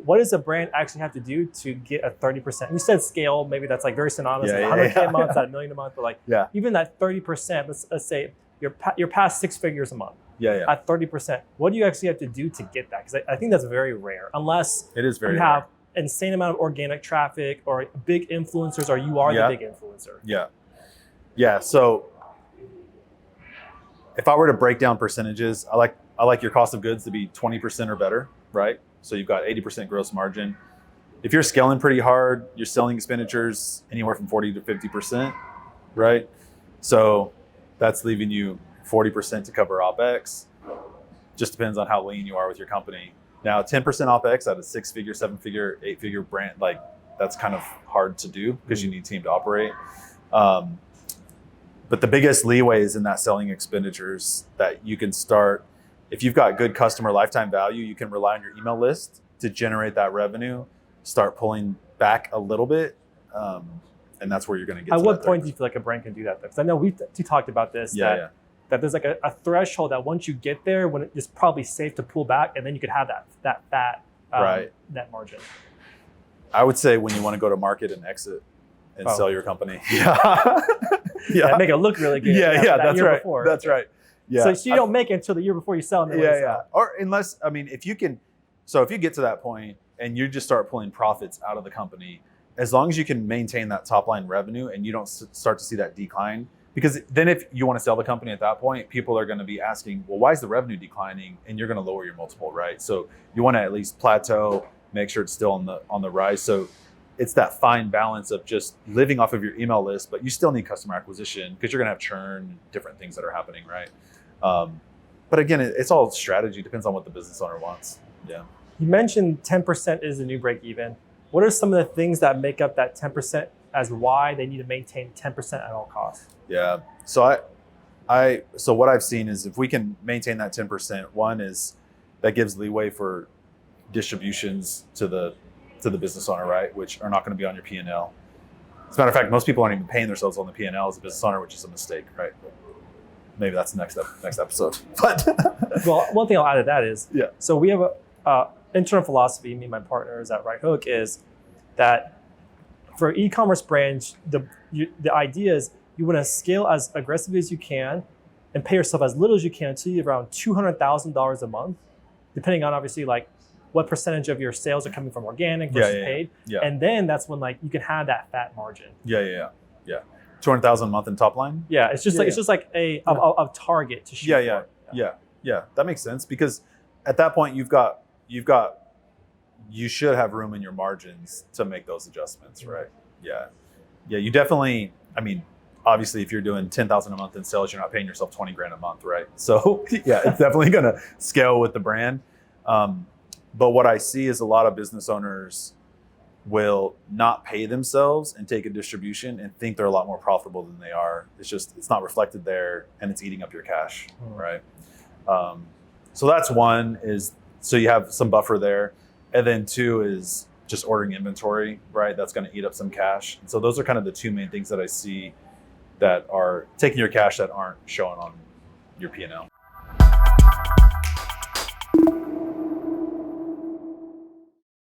what does a brand actually have to do to get a 30%? You said scale, maybe that's like very synonymous, Yeah, like 100K yeah. a month, at $1 million a month, but like Yeah. even that 30%, let's say you're past 6 figures a month. Yeah. At 30%, what do you actually have to do to get that? Because I think that's very rare, unless It is very you rare. have insane amount of organic traffic or big influencers, or you are Yeah. the big influencer. Yeah. So if I were to break down percentages, I like your cost of goods to be 20% or better, right? So you've got 80% gross margin. If you're scaling pretty hard, your selling expenditures anywhere from 40 to 50%, right? So that's leaving you 40% to cover OPEX. Just depends on how lean you are with your company. Now, 10% OPEX at a 6-figure, 7-figure, 8-figure brand, like that's kind of hard to do because you need team to operate. But the biggest leeway is in that selling expenditures that you can start. If you've got good customer lifetime value, you can rely on your email list to generate that revenue, start pulling back a little bit. And that's where you're going to get At to what that point do you feel like a brand can do that? Because I know we talked about this, that there's like a threshold that once you get there, when it's probably safe to pull back, and then you could have that fat net margin. I would say when you want to go to market and exit and sell your company. Yeah, make it look really good. That's right. Before. That's right. Yeah. So you don't make it until the year before you sell. Or unless, I mean, if you get to that point and you just start pulling profits out of the company, as long as you can maintain that top line revenue and you don't start to see that decline, because then if you want to sell the company at that point, people are going to be asking, well, why is the revenue declining? And you're going to lower your multiple, right? So you want to at least plateau, make sure it's still on the rise. So it's that fine balance of just living off of your email list, but you still need customer acquisition because you're going to have churn, different things that are happening, right? But again, it's all strategy. Depends on what the business owner wants. Yeah. You mentioned 10% is the new break even. What are some of the things that make up that 10% as why they need to maintain 10% at all costs? Yeah. So so what I've seen is if we can maintain that 10%, one is that gives leeway for distributions to the business owner, right? Which are not going to be on your P&L. As a matter of fact, most people aren't even paying themselves on the P&L as a business owner, which is a mistake, right? Maybe that's the next episode. But well, one thing I'll add to that is, so we have a internal philosophy, me and my partners at Right Hook, is that for e-commerce brands, the idea is you want to scale as aggressively as you can and pay yourself as little as you can until you're around $200,000 a month, depending on obviously like what percentage of your sales are coming from organic versus paid. And then that's when like you can have that fat margin. 200,000 a month in top line. It's just like a target to shoot for. Yeah. That makes sense because at that point you should have room in your margins to make those adjustments, right? Yeah. You definitely. I mean, obviously, if you're doing 10,000 a month in sales, you're not paying yourself 20 grand a month, right? So it's definitely going to scale with the brand. But what I see is a lot of business owners will not pay themselves and take a distribution and think they're a lot more profitable than they are. It's not reflected there and it's eating up your cash, right? So that's one is, so you have some buffer there. And then two is just ordering inventory, right? That's going to eat up some cash. And so those are kind of the two main things that I see that are taking your cash that aren't showing on your P&L.